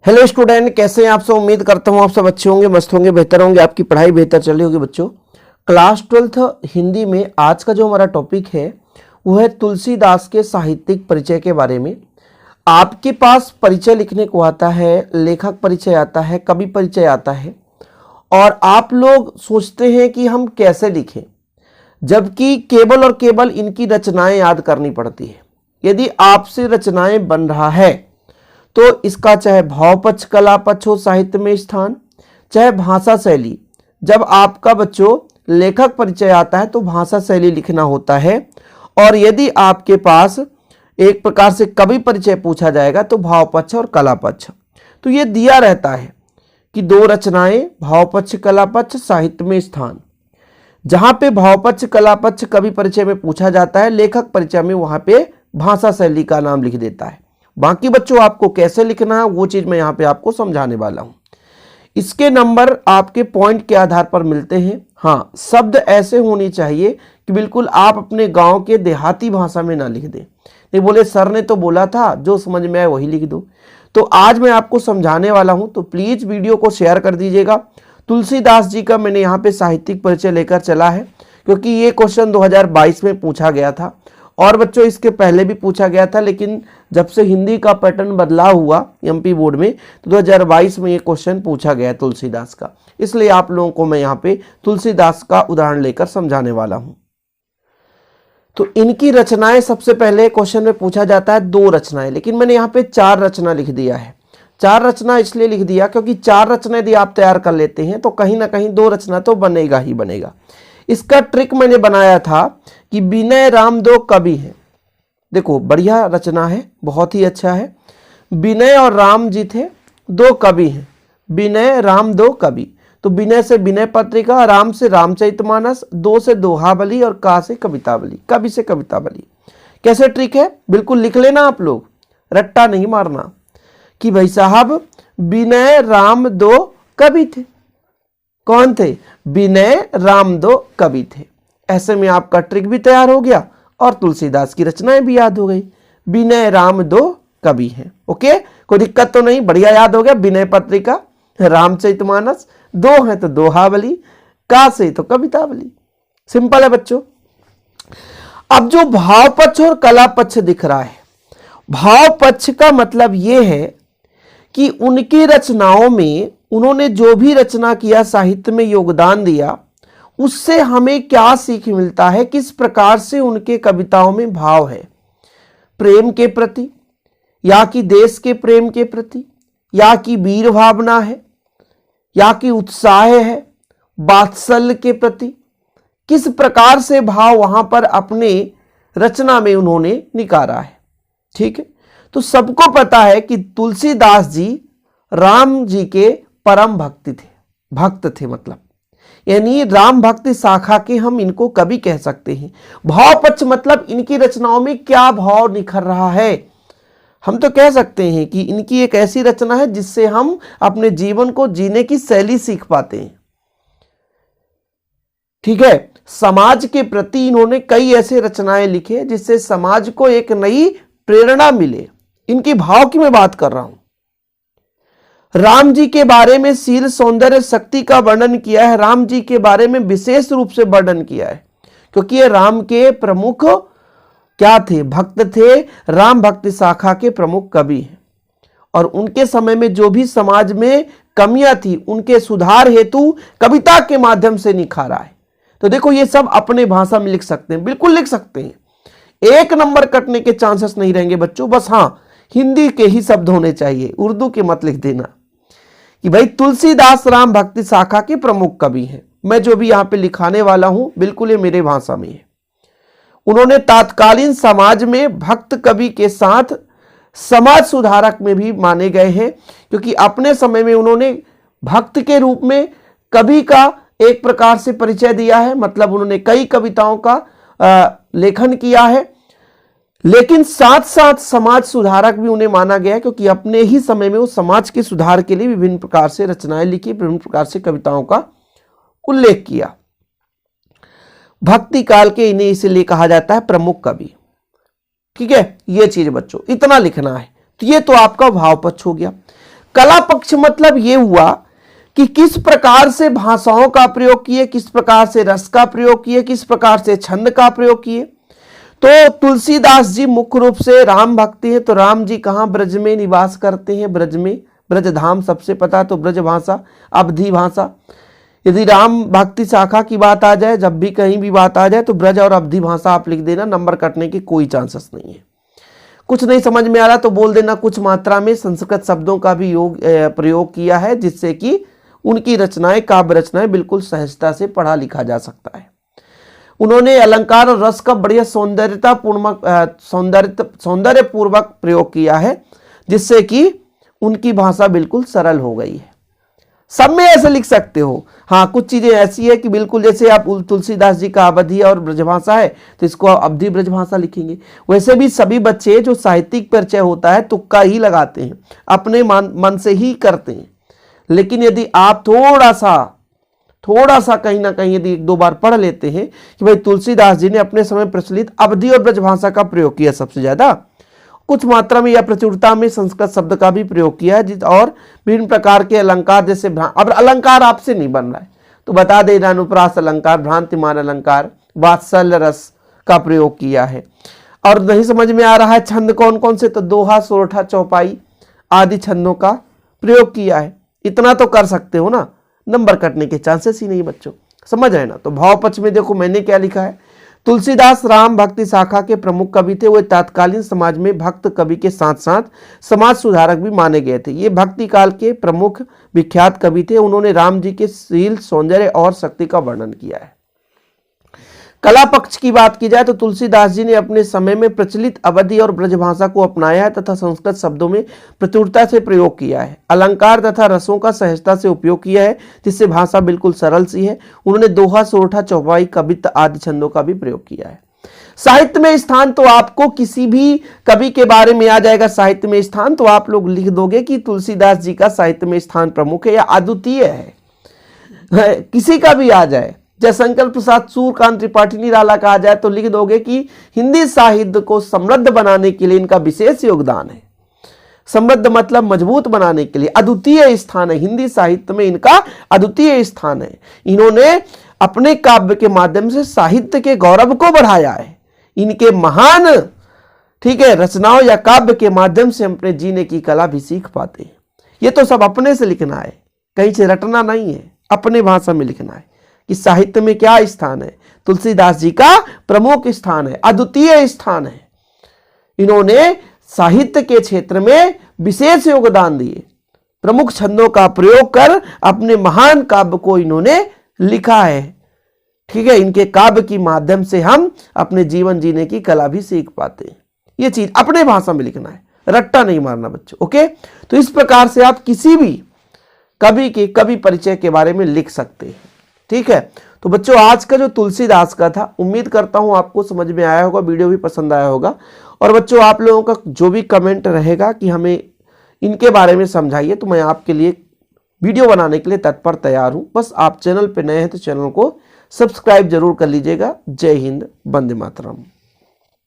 Hello student, कैसे हैं आप सब। उम्मीद करता हूं आप सब अच्छे होंगे, मस्त होंगे, बेहतर होंगे, आपकी पढ़ाई बेहतर चल रही होगी। बच्चों, क्लास 12th हिंदी में आज का जो हमारा टॉपिक है वो है तुलसीदास के साहित्यिक परिचय के बारे में। आपके पास परिचय लिखने को आता है, लेखक परिचय आता है, कवि परिचय आता है, और आप लोग सोचते हैं कि हम कैसे लिखें, जबकि केवल और केवल इनकी रचनाएं याद करनी पड़ती है। यदि आपसे रचनाएं बन रहा है तो इसका चाहे भावपक्ष, कला पक्ष हो साहित्य में स्थान, चाहे भाषा शैली। जब आपका बच्चों लेखक परिचय आता है तो भाषा शैली लिखना होता है, और यदि आपके पास एक प्रकार से कवि परिचय पूछा जाएगा तो भावपक्ष और कला पक्ष। तो ये दिया रहता है कि दो रचनाएं, भावपक्ष, कला पक्ष, साहित्य में स्थान। जहां पे भावपक्ष, कला पक्ष कवि परिचय में पूछा जाता है, लेखक परिचय में वहां पे भाषा शैली का नाम लिख देता है। बाकी बच्चों आपको कैसे लिखना है वो चीज मैं यहाँ पे आपको समझाने वाला हूँ। इसके नंबर आपके पॉइंट के आधार पर मिलते हैं। हाँ, शब्द ऐसे होने चाहिए कि बिल्कुल आप अपने गांव के देहाती भाषा में ना लिख दें। नहीं बोले सर ने तो बोला था जो समझ में आए वही लिख दो। तो आज मैं आपको समझाने वाला हूँ, तो प्लीज वीडियो को शेयर कर दीजिएगा। तुलसीदास जी का मैंने यहाँ पे साहित्यिक परिचय लेकर चला है, क्योंकि ये क्वेश्चन 2022 में पूछा गया था, और बच्चों इसके पहले भी पूछा गया था, लेकिन जब से हिंदी का पैटर्न बदलाव हुआ एमपी बोर्ड में तो 2022 में ये क्वेश्चन पूछा गया तुलसीदास का। इसलिए आप लोगों को मैं यहाँ पे तुलसीदास का उदाहरण लेकर समझाने वाला हूँ। तो इनकी रचनाएं सबसे पहले क्वेश्चन में पूछा जाता है दो रचनाएं, लेकिन मैंने यहाँ पे 4 रचना लिख दिया है। 4 रचना इसलिए लिख दिया क्योंकि 4 रचना यदि आप तैयार कर लेते हैं तो कहीं ना कहीं 2 रचना तो बनेगा ही बनेगा। इसका ट्रिक मैंने बनाया था कि विनय राम दो कवि हैं। देखो बढ़िया रचना है, बहुत ही अच्छा है। विनय और राम जी थे, 2 कवि हैं। विनय राम 2 कवि। तो विनय से विनय पत्रिका, राम से रामचरितमानस, 2 से दोहावली और का से कवितावली, कवि से कवितावली। कैसे ट्रिक है बिल्कुल लिख लेना आप लोग, रट्टा नहीं मारना कि भाई साहब विनय राम 2 कवि थे। कौन थे? विनय राम 2 कवि थे। ऐसे में आपका ट्रिक भी तैयार हो गया और तुलसीदास की रचनाएं भी याद हो गई। विनय राम 2 कवि हैं। ओके, कोई दिक्कत तो नहीं, बढ़िया याद हो गया। विनय पत्रिका, रामचरितमानस, 2 है तो दोहावली, का से तो कवितावली। सिंपल है बच्चों। अब जो भाव पक्ष और कला पक्ष दिख रहा है, भाव पक्ष का मतलब यह है कि उनकी रचनाओं में उन्होंने जो भी रचना किया, साहित्य में योगदान दिया, उससे हमें क्या सीख मिलता है, किस प्रकार से उनके कविताओं में भाव है। प्रेम के प्रति, या कि देश के प्रेम के प्रति, या कि वीर भावना है, या कि उत्साह है, वात्सल्य के प्रति, किस प्रकार से भाव वहां पर अपने रचना में उन्होंने निकाला है। ठीक है, तो सबको पता है कि तुलसीदास जी राम जी के परम भक्त थे मतलब, यानी राम भक्ति शाखा के हम इनको कवि कह सकते हैं। भाव पक्ष मतलब इनकी रचनाओं में क्या भाव निखर रहा है। हम तो कह सकते हैं कि इनकी एक ऐसी रचना है जिससे हम अपने जीवन को जीने की शैली सीख पाते हैं। ठीक है, समाज के प्रति इन्होंने कई ऐसे रचनाएं लिखे जिससे समाज को एक नई प्रेरणा मिले। इनकी भाव की मैं बात कर रहा हूं। राम जी के बारे में शील, सौंदर्य, शक्ति का वर्णन किया है। राम जी के बारे में विशेष रूप से वर्णन किया है, क्योंकि ये राम के प्रमुख क्या थे? भक्त थे। राम भक्ति शाखा के प्रमुख कवि हैं, और उनके समय में जो भी समाज में कमियां थी उनके सुधार हेतु कविता के माध्यम से निखारा है। तो देखो ये सब अपने भाषा में लिख सकते हैं, बिल्कुल लिख सकते हैं। 1 नंबर कटने के चांसेस नहीं रहेंगे बच्चों। बस हाँ, हिंदी के ही शब्द होने चाहिए, उर्दू के मत लिख देना कि भाई तुलसीदास राम भक्ति शाखा के प्रमुख कवि हैं। मैं जो भी यहां पे लिखाने वाला हूं बिल्कुल ये मेरे भाषा में है। उन्होंने तात्कालीन समाज में भक्त कवि के साथ समाज सुधारक में भी माने गए हैं, क्योंकि अपने समय में उन्होंने भक्त के रूप में कवि का एक प्रकार से परिचय दिया है। मतलब उन्होंने कई कविताओं का लेखन किया है, लेकिन साथ साथ समाज सुधारक भी उन्हें माना गया, क्योंकि अपने ही समय में वो समाज के सुधार के लिए विभिन्न प्रकार से रचनाएं लिखी, विभिन्न प्रकार से कविताओं का उल्लेख किया। भक्ति काल के इन्हें इसलिए कहा जाता है प्रमुख कवि। ठीक है, ये चीज बच्चों इतना लिखना है। तो ये तो आपका भाव पक्ष हो गया। कला पक्ष मतलब ये हुआ कि किस प्रकार से भाषाओं का प्रयोग किए, किस प्रकार से रस का प्रयोग किए, किस प्रकार से छंद का प्रयोग किए। तो तुलसीदास जी मुख्य रूप से राम भक्ति है, तो राम जी कहाँ ब्रज में निवास करते हैं, ब्रज में, ब्रजधाम सबसे पता, तो ब्रज भाषा, अवधी भाषा। यदि राम भक्ति शाखा की बात आ जाए, जब भी कहीं भी बात आ जाए तो ब्रज और अवधी भाषा आप लिख देना, नंबर कटने की कोई चांसेस नहीं है। कुछ नहीं समझ में आ रहा तो बोल देना कुछ मात्रा में संस्कृत शब्दों का भी प्रयोग किया है, जिससे कि उनकी रचनाएं, काव्य रचनाएं बिल्कुल सहजता से पढ़ा लिखा जा सकता है। उन्होंने अलंकार और रस का बढ़िया सौंदर्य पूर्वक प्रयोग किया है, जिससे कि उनकी भाषा बिल्कुल सरल हो गई है। सब में ऐसे लिख सकते हो। हाँ, कुछ चीजें ऐसी है कि बिल्कुल जैसे आप तुलसीदास जी का अवधी और ब्रजभाषा है तो इसको अवधी ब्रजभाषा लिखेंगे। वैसे भी सभी बच्चे जो साहित्यिक परिचय होता है तुक्का ही लगाते हैं, अपने मन से ही करते हैं। लेकिन यदि आप थोड़ा सा कहीं ना कहीं यदि एक दो बार पढ़ लेते हैं कि भाई तुलसीदास जी ने अपने समय प्रचलित अवधी और ब्रजभाषा का प्रयोग किया सबसे ज्यादा, कुछ मात्रा में या प्रचुरता में संस्कृत शब्द का भी प्रयोग किया है, और विभिन्न प्रकार के अलंकार, जैसे अब अलंकार आपसे नहीं बन रहा है तो बता देना, अनुप्रास अलंकार, भ्रांतिमान अलंकार, वात्सल्य रस का प्रयोग किया है। और नहीं समझ में आ रहा है छंद कौन कौन से, तो दोहा, सोरठा, चौपाई आदि छंदों का प्रयोग किया है। इतना तो कर सकते हो ना, नंबर कटने के चांसेस ही नहीं बच्चों, समझ रहे ना। तो भाव पक्ष में देखो मैंने क्या लिखा है, तुलसीदास राम भक्ति शाखा के प्रमुख कवि थे। वे तत्कालीन समाज में भक्त कवि के साथ साथ समाज सुधारक भी माने गए थे। ये भक्ति काल के प्रमुख विख्यात कवि थे। उन्होंने राम जी के शील, सौंदर्य और शक्ति का वर्णन किया है। कला पक्ष की बात की जाए तो तुलसीदास जी ने अपने समय में प्रचलित अवधी और ब्रजभाषा को अपनाया है तथा संस्कृत शब्दों में प्रचुरता से प्रयोग किया है। अलंकार तथा रसों का सहजता से उपयोग किया है, जिससे भाषा बिल्कुल सरल सी है। उन्होंने दोहा, सोरठा, चौपाई, कवित्त आदि छंदों का भी प्रयोग किया है। साहित्य में स्थान तो आपको किसी भी कवि के बारे में आ जाएगा, साहित्य में स्थान तो आप लोग लिख दोगे कि तुलसीदास जी का साहित्य में स्थान प्रमुख है या अद्वितीय है। किसी का भी आ जाए, जयशंकर प्रसाद, सूर्यकांत त्रिपाठी, निराला का आ जाए तो लिख दोगे कि हिंदी साहित्य को समृद्ध बनाने के लिए इनका विशेष योगदान है। समृद्ध मतलब मजबूत बनाने के लिए अद्वितीय स्थान है, हिंदी साहित्य में इनका अद्वितीय स्थान है। इन्होंने अपने काव्य के माध्यम से साहित्य के गौरव को बढ़ाया है। इनके महान रचनाओं या काव्य के माध्यम से हम अपने जीने की कला भी सीख पाते हैं। ये तो सब अपने से लिखना है, कहीं से रटना नहीं है, अपने भाषा में लिखना है कि साहित्य में क्या स्थान है। तुलसीदास जी का प्रमुख स्थान है, अद्वितीय स्थान है। इन्होंने साहित्य के क्षेत्र में विशेष योगदान दिए। प्रमुख छंदों का प्रयोग कर अपने महान काव्य को इन्होंने लिखा है। इनके काव्य की माध्यम से हम अपने जीवन जीने की कला भी सीख पाते हैं। ये चीज अपने भाषा में लिखना है, रट्टा नहीं मारना बच्चों। ओके, तो इस प्रकार से आप किसी भी कवि के कवि परिचय के बारे में लिख सकते हैं। ठीक है, तो बच्चों आज का जो तुलसीदास का था, उम्मीद करता हूं आपको समझ में आया होगा, वीडियो भी पसंद आया होगा। और बच्चों आप लोगों का जो भी कमेंट रहेगा कि हमें इनके बारे में समझाइए, तो मैं आपके लिए वीडियो बनाने के लिए तत्पर तैयार हूं। बस आप चैनल पे नए हैं तो चैनल को सब्सक्राइब जरूर कर लीजिएगा। जय हिंद, वंदे मातरम।